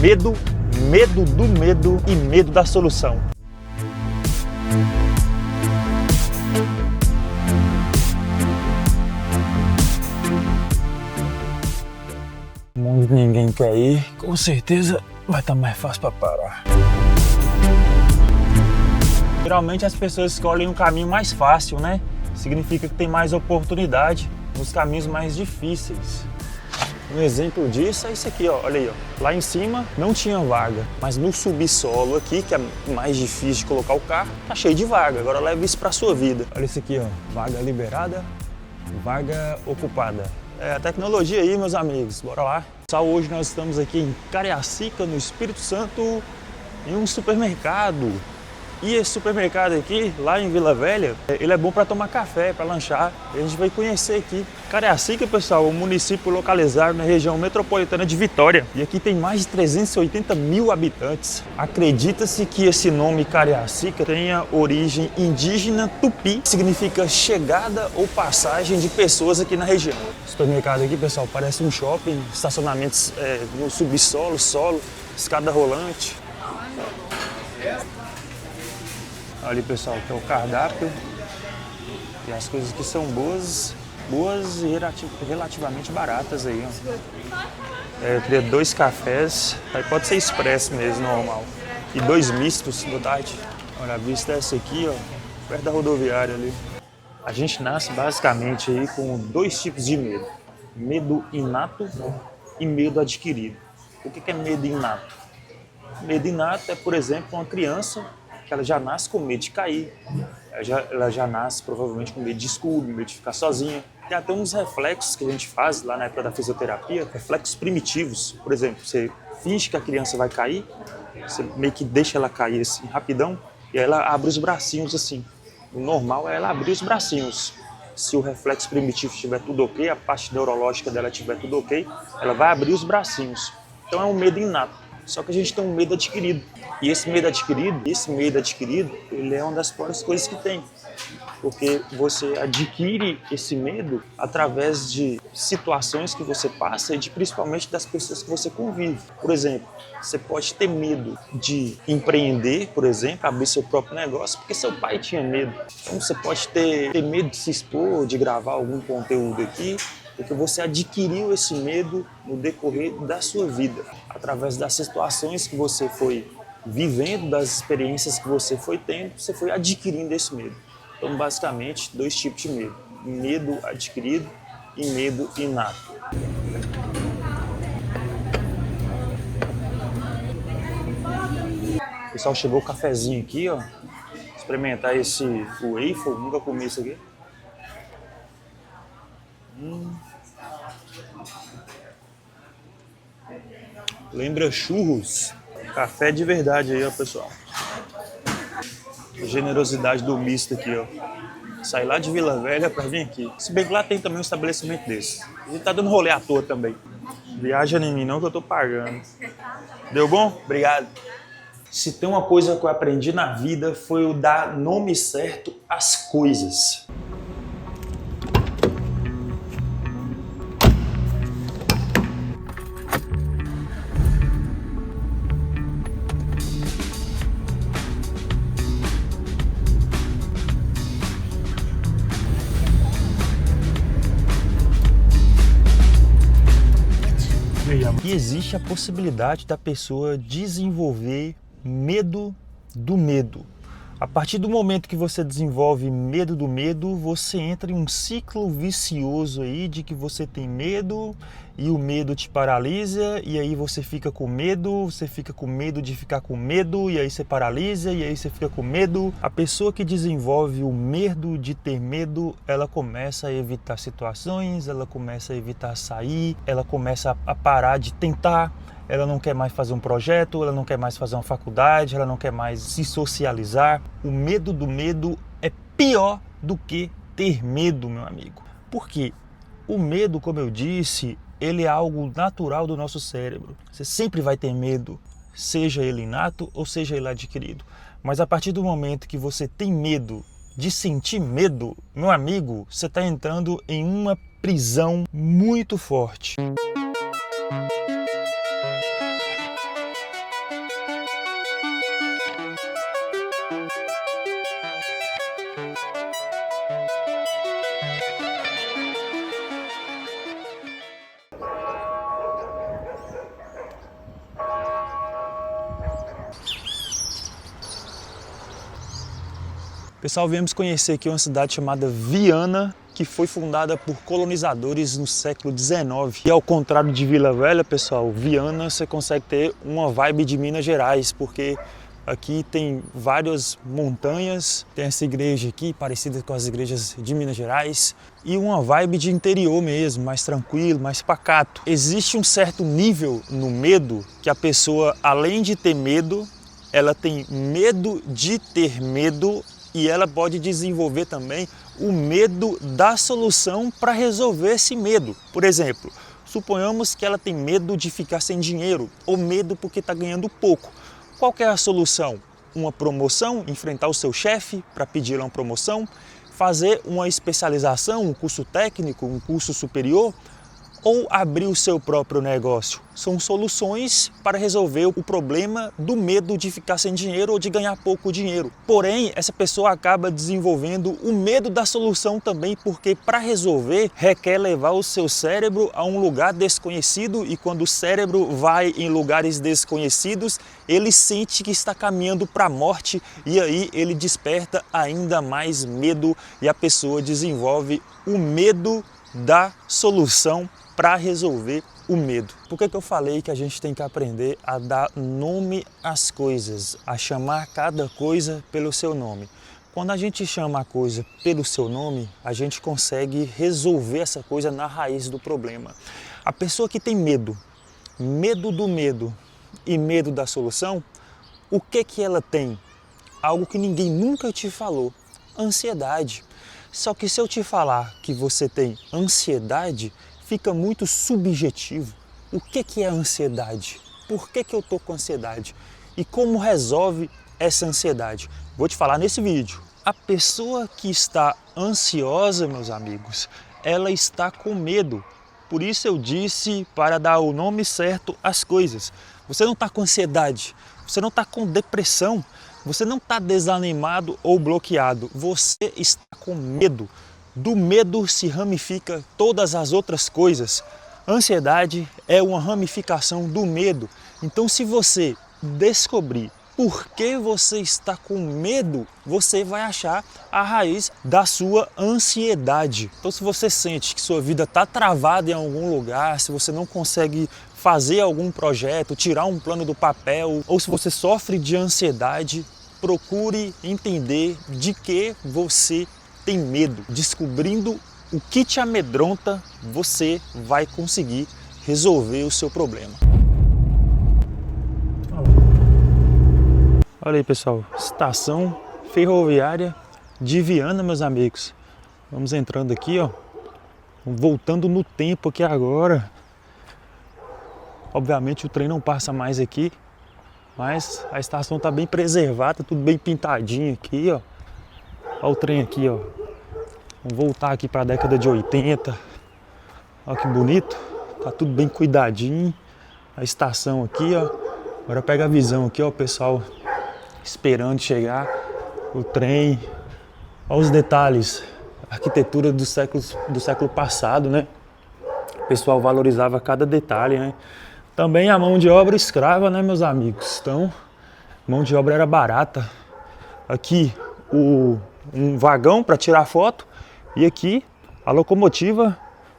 Medo, medo do medo e medo da solução. Onde ninguém quer ir, com certeza vai estar mais fácil para parar. Geralmente as pessoas escolhem um caminho mais fácil, né? Significa que tem mais oportunidade nos caminhos mais difíceis. Um exemplo disso é isso aqui, ó. Olha aí, ó. Lá em cima não tinha vaga, mas no subsolo aqui, que é mais difícil de colocar o carro, tá cheio de vaga. Agora leva isso pra sua vida. Olha isso aqui, ó. Vaga liberada, vaga ocupada. É a tecnologia aí, meus amigos. Bora lá. Pessoal, hoje nós estamos aqui em Cariacica, no Espírito Santo, em um supermercado. E esse supermercado aqui, lá em Vila Velha, ele é bom para tomar café, para lanchar. A gente vai conhecer aqui. Cariacica, pessoal, um município localizado na região metropolitana de Vitória. E aqui tem mais de 380 mil habitantes. Acredita-se que esse nome Cariacica tenha origem indígena tupi, que significa chegada ou passagem de pessoas aqui na região. O supermercado aqui, pessoal, parece um shopping, estacionamentos no subsolo, solo, escada rolante. Ali, pessoal, que é o cardápio e as coisas que são boas e relativamente baratas aí, ó. Eu queria 2 cafés, aí pode ser expresso mesmo, normal. E 2 mistos, verdade. Olha, a vista é essa aqui, ó, perto da rodoviária ali. A gente nasce basicamente aí com 2 tipos de medo. Medo inato e medo adquirido. O que é medo inato? Medo inato é, por exemplo, uma criança que ela já nasce com medo de cair, ela já nasce provavelmente com medo de escuro, medo de ficar sozinha. Tem até uns reflexos que a gente faz lá na época da fisioterapia, reflexos primitivos. Por exemplo, você finge que a criança vai cair, você meio que deixa ela cair assim rapidão e aí ela abre os bracinhos assim. O normal é ela abrir os bracinhos. Se o reflexo primitivo estiver tudo ok, a parte neurológica dela estiver tudo ok, ela vai abrir os bracinhos. Então é um medo inato. Só que a gente tem um medo adquirido. E esse medo adquirido, ele é uma das piores coisas que tem. Porque você adquire esse medo através de situações que você passa e principalmente das pessoas que você convive. Por exemplo, você pode ter medo de empreender, por exemplo, abrir seu próprio negócio, porque seu pai tinha medo. Então você pode ter medo de se expor, de gravar algum conteúdo aqui, porque você adquiriu esse medo no decorrer da sua vida, através das situações que você foi vivendo, das experiências que você foi tendo, você foi adquirindo esse medo. Então, basicamente, 2 tipos de medo. Medo adquirido e medo inato. Pessoal, chegou o cafezinho aqui, ó. Experimentar esse waffle, nunca comi isso aqui. Lembra churros. Café de verdade aí, ó, pessoal. A generosidade do misto aqui, ó. Saí lá de Vila Velha pra vir aqui. Se bem que lá tem também um estabelecimento desse. A gente tá dando rolê à toa também. Viaja em mim não que eu tô pagando. Deu bom? Obrigado. Se tem uma coisa que eu aprendi na vida foi o dar nome certo às coisas. E existe a possibilidade da pessoa desenvolver medo do medo. A partir do momento que você desenvolve medo do medo, você entra em um ciclo vicioso aí de que você tem medo e o medo te paralisa e aí você fica com medo de ficar com medo e aí você paralisa e aí você fica com medo. A pessoa que desenvolve o medo de ter medo, ela começa a evitar situações, ela começa a evitar sair, ela começa a parar de tentar. Ela não quer mais fazer um projeto, ela não quer mais fazer uma faculdade, ela não quer mais se socializar. O medo do medo é pior do que ter medo, meu amigo. Por quê? O medo, como eu disse, ele é algo natural do nosso cérebro. Você sempre vai ter medo, seja ele inato ou seja ele adquirido. Mas a partir do momento que você tem medo de sentir medo, meu amigo, você está entrando em uma prisão muito forte. Pessoal, viemos conhecer aqui uma cidade chamada Viana, que foi fundada por colonizadores no século XIX. E ao contrário de Vila Velha, pessoal, Viana você consegue ter uma vibe de Minas Gerais, porque aqui tem várias montanhas, tem essa igreja aqui parecida com as igrejas de Minas Gerais e uma vibe de interior mesmo, mais tranquilo, mais pacato. Existe um certo nível no medo que a pessoa, além de ter medo, ela tem medo de ter medo e ela pode desenvolver também o medo da solução para resolver esse medo. Por exemplo, suponhamos que ela tem medo de ficar sem dinheiro ou medo porque está ganhando pouco. Qual que é a solução? Uma promoção, enfrentar o seu chefe para pedir uma promoção, fazer uma especialização, um curso técnico, um curso superior ou abrir o seu próprio negócio. São soluções para resolver o problema do medo de ficar sem dinheiro ou de ganhar pouco dinheiro. Porém, essa pessoa acaba desenvolvendo o medo da solução também, porque para resolver requer levar o seu cérebro a um lugar desconhecido e quando o cérebro vai em lugares desconhecidos, ele sente que está caminhando para a morte e aí ele desperta ainda mais medo e a pessoa desenvolve o medo da solução para resolver o medo. Por que eu falei que a gente tem que aprender a dar nome às coisas, a chamar cada coisa pelo seu nome? Quando a gente chama a coisa pelo seu nome, a gente consegue resolver essa coisa na raiz do problema. A pessoa que tem medo, medo do medo e medo da solução, o que ela tem? Algo que ninguém nunca te falou, ansiedade. Só que se eu te falar que você tem ansiedade, fica muito subjetivo. O que é ansiedade? Por que eu estou com ansiedade? E como resolve essa ansiedade? Vou te falar nesse vídeo. A pessoa que está ansiosa, meus amigos, ela está com medo. Por isso eu disse para dar o nome certo às coisas. Você não está com ansiedade, você não está com depressão, você não está desanimado ou bloqueado, você está com medo. Do medo se ramifica todas as outras coisas. Ansiedade é uma ramificação do medo. Então, se você descobrir por que você está com medo, você vai achar a raiz da sua ansiedade. Então, se você sente que sua vida está travada em algum lugar, se você não consegue fazer algum projeto, tirar um plano do papel, ou se você sofre de ansiedade, procure entender de que você tem medo. Descobrindo o que te amedronta, você vai conseguir resolver o seu problema. Olha aí, pessoal, estação ferroviária de Viana, meus amigos. Vamos entrando aqui, ó, voltando no tempo aqui agora. Obviamente o trem não passa mais aqui, mas a estação está bem preservada, tudo bem pintadinho aqui, ó. Olha o trem aqui, ó. Vamos voltar aqui para a década de 80. Olha que bonito. Tá tudo bem cuidadinho. A estação aqui, ó. Agora pega a visão aqui, ó, o pessoal esperando chegar o trem. Olha os detalhes. A arquitetura do século passado, né? O pessoal valorizava cada detalhe, né? Também a mão de obra escrava, né, meus amigos? Então, mão de obra era barata. Aqui um vagão para tirar foto e aqui a locomotiva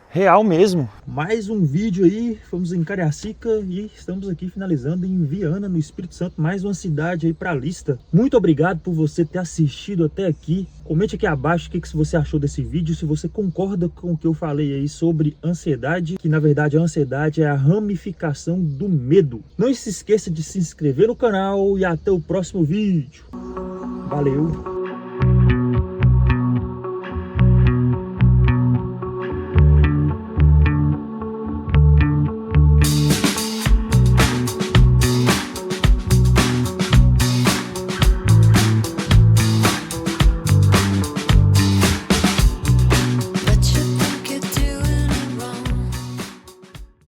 real mesmo. Mais um vídeo aí, fomos em Cariacica e estamos aqui finalizando em Viana, no Espírito Santo, mais uma cidade aí para a lista. Muito obrigado por você ter assistido até aqui. Comente aqui abaixo o que você achou desse vídeo, se você concorda com o que eu falei aí sobre ansiedade, que na verdade a ansiedade é a ramificação do medo. Não se esqueça de se inscrever no canal e até o próximo vídeo. Valeu!